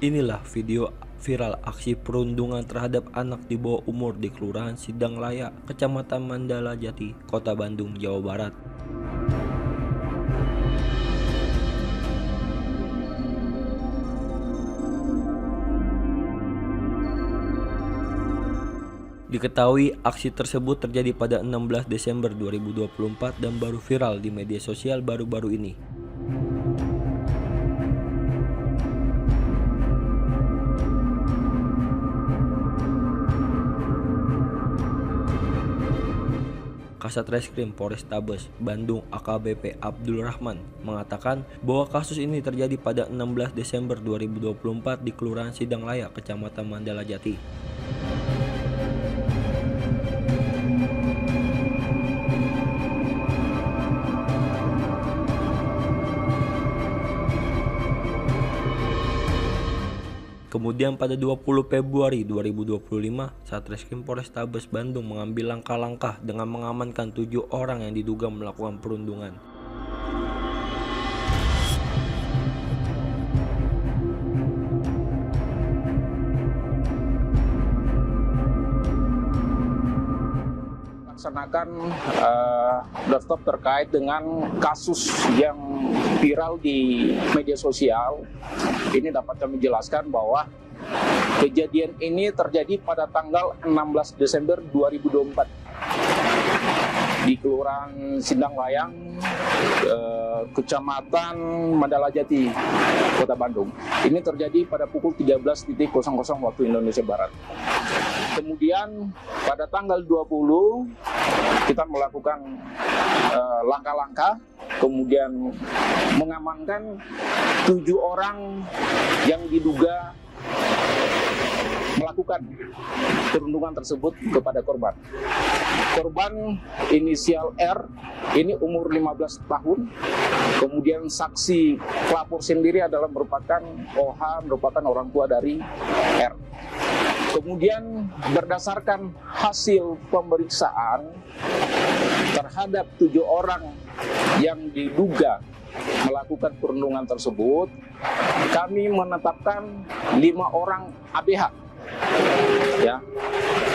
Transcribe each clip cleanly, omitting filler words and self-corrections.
Inilah video viral aksi perundungan terhadap anak di bawah umur di Kelurahan Sidang Laya, Kecamatan Mandala Jati, Kota Bandung, Jawa Barat. Diketahui aksi tersebut terjadi pada 16 Desember 2024 dan baru viral di media sosial baru-baru ini. Kasat Reskrim Polrestabes Bandung AKBP Abdul Rahman mengatakan bahwa kasus ini terjadi pada 16 Desember 2024 di Kelurahan Sidang Laya, Kecamatan Mandala Jati. Kemudian pada 20 Februari 2025, Satreskrim Polrestabes Bandung mengambil langkah-langkah dengan mengamankan 7 orang yang diduga melakukan perundungan. Laksanakan doorstop terkait dengan kasus yang viral di media sosial. Ini dapat kami jelaskan bahwa kejadian ini terjadi pada tanggal 16 Desember 2024 di Kelurahan Sindang Layang, Kecamatan Mandala Jati, Kota Bandung. Ini terjadi pada pukul 13.00 waktu Indonesia Barat. Kemudian pada tanggal 20 kita melakukan langkah-langkah, kemudian mengamankan 7 orang yang diduga melakukan perundungan tersebut kepada korban. Korban inisial R, ini umur 15 tahun. Kemudian saksi pelapor sendiri adalah merupakan OH, merupakan orang tua dari R. Kemudian berdasarkan hasil pemeriksaan terhadap 7 orang yang diduga melakukan perundungan tersebut, kami menetapkan 5 orang ABH. Ya,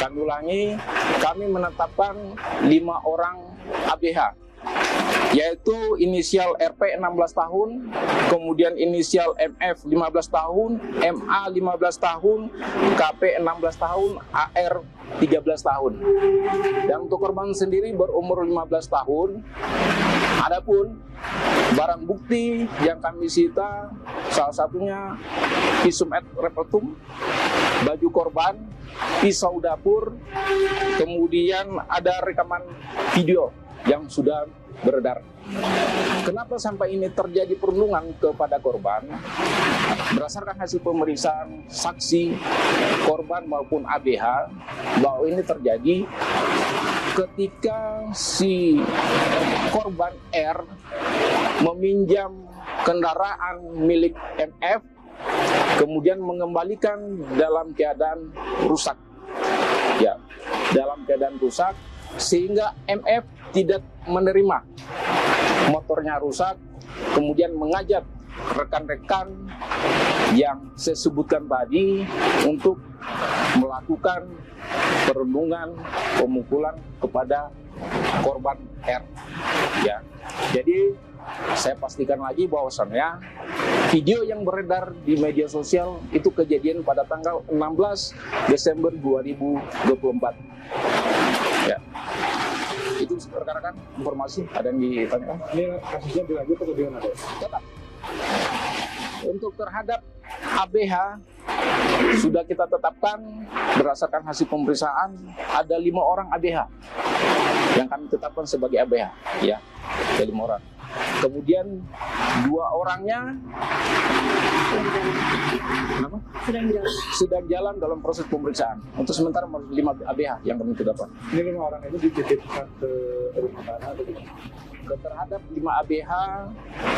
kami ulangi, kami menetapkan 5 orang ABH, yaitu inisial RP 16 tahun, kemudian inisial MF 15 tahun, MA 15 tahun, KP 16 tahun, AR 13 tahun. Dan untuk korban sendiri berumur 15 tahun. Adapun barang bukti yang kami sita, salah satunya visum et repertum, baju korban, pisau dapur, kemudian ada rekaman video yang sudah beredar. Kenapa sampai ini terjadi perundungan kepada korban? Berdasarkan hasil pemeriksaan saksi korban maupun ABH, bahwa ini terjadi ketika si korban R meminjam kendaraan milik MF, kemudian mengembalikan dalam keadaan rusak. Ya, dalam keadaan rusak, sehingga MF tidak menerima, motornya rusak, kemudian mengajak rekan-rekan yang saya sebutkan tadi untuk melakukan perundungan, pemukulan kepada korban R. Ya, jadi saya pastikan lagi bahwasannya video yang beredar di media sosial itu kejadian pada tanggal 16 Desember 2024. Ya. Itu rekan-rekan informasi, ada yang ditanyakan? Ini kasusnya dilanjut atau gimana? Tetap. Untuk terhadap ABH sudah kita tetapkan berdasarkan hasil pemeriksaan ada 5 orang ABH yang kami tetapkan sebagai ABH, ya, ada 5 orang. Kemudian 2 orangnya sedang jalan dalam proses pemeriksaan. Untuk sementara 5 ABH yang kami tetapkan. Ini 5 orang ini dititipkan ke rumah mana atau gimana? Terhadap 5 ABH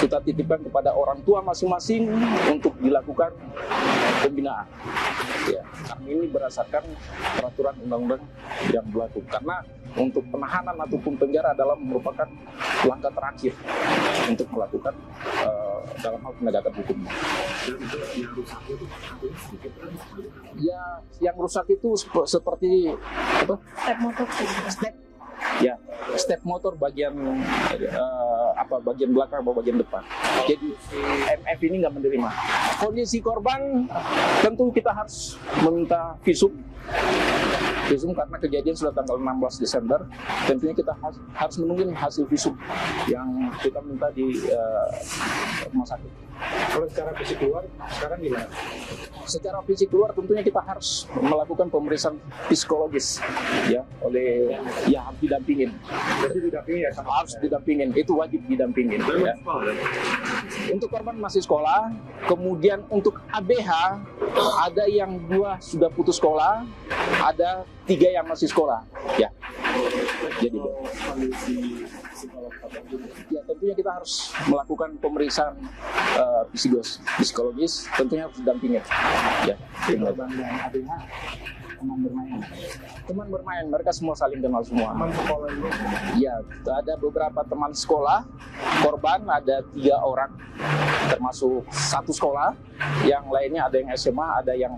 kita titipkan kepada orang tua masing-masing untuk dilakukan pembinaan. Ya, kami ini berdasarkan peraturan undang-undang yang berlaku. Karena untuk penahanan ataupun penjara adalah merupakan langkah terakhir untuk melakukan dalam hal penegakan hukum. Dan itu yang rusaknya itu artinya sedikit kan? Ya, yang rusak itu seperti apa? Step motor. Ya, step motor bagian bagian belakang atau bagian depan. Jadi MF ini nggak menerima. Kondisi korban tentu kita harus meminta visum karena kejadian sudah tanggal 16 Desember. Tentunya kita harus menunggu hasil visum yang kita minta di rumah sakit. Kalau secara fisik keluar, sekarang gimana? Secara fisik keluar tentunya kita harus melakukan pemeriksaan psikologis ya harus didampingin. Jadi didampingi ya sama Harus didampingin, itu wajib didampingin ya. Untuk korban masih sekolah, kemudian untuk ABH ada yang 2 sudah putus sekolah, ada 3 yang masih sekolah ya. Jadi kondisi psikolog ya tentunya kita harus melakukan pemeriksaan psikologis, tentunya harus didampingin ya. korban dan ABH Teman bermain, mereka semua saling kenal semua. teman sekolah ini Ya, ada beberapa teman sekolah, korban ada 3 orang, termasuk 1 sekolah, yang lainnya ada yang SMA, ada yang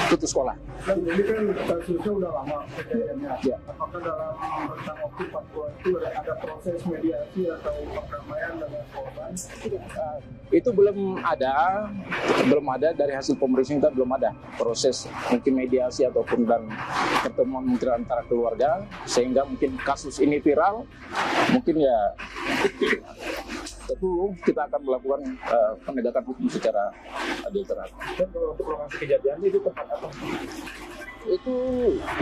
putus sekolah. kan ini kan kasusnya udah lama kejadiannya. Ya. Apakah dalam rentang waktu 4 bulan itu ada proses mediasi atau perdamaian dengan korban? Itu belum ada dari hasil pemeriksaan kita belum ada proses mungkin mediasi ataupun dan pertemuan mungkin antara keluarga sehingga mungkin kasus ini viral mungkin ya tentu kita akan melakukan penegakan hukum secara adil terhadap. Dan kalau untuk lokasi kejadian itu tempat apa? Itu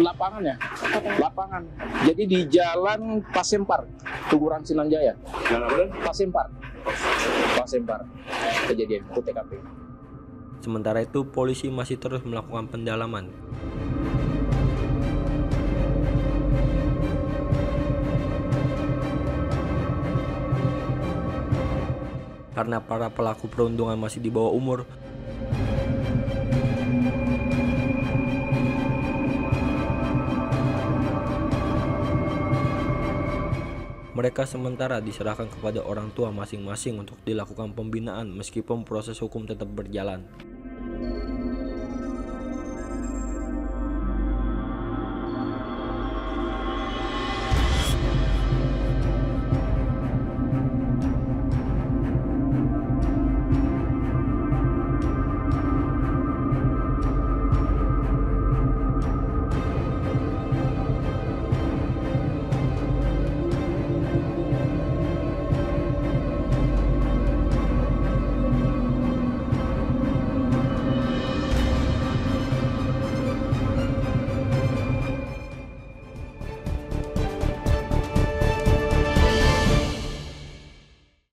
lapangan. Jadi di Jalan Pasempar, Tuguran Sinanjaya. Pasempar kejadian itu TKP. Sementara itu, polisi masih terus melakukan pendalaman. Karena para pelaku perundungan masih di bawah umur, mereka sementara diserahkan kepada orang tua masing-masing untuk dilakukan pembinaan meskipun proses hukum tetap berjalan.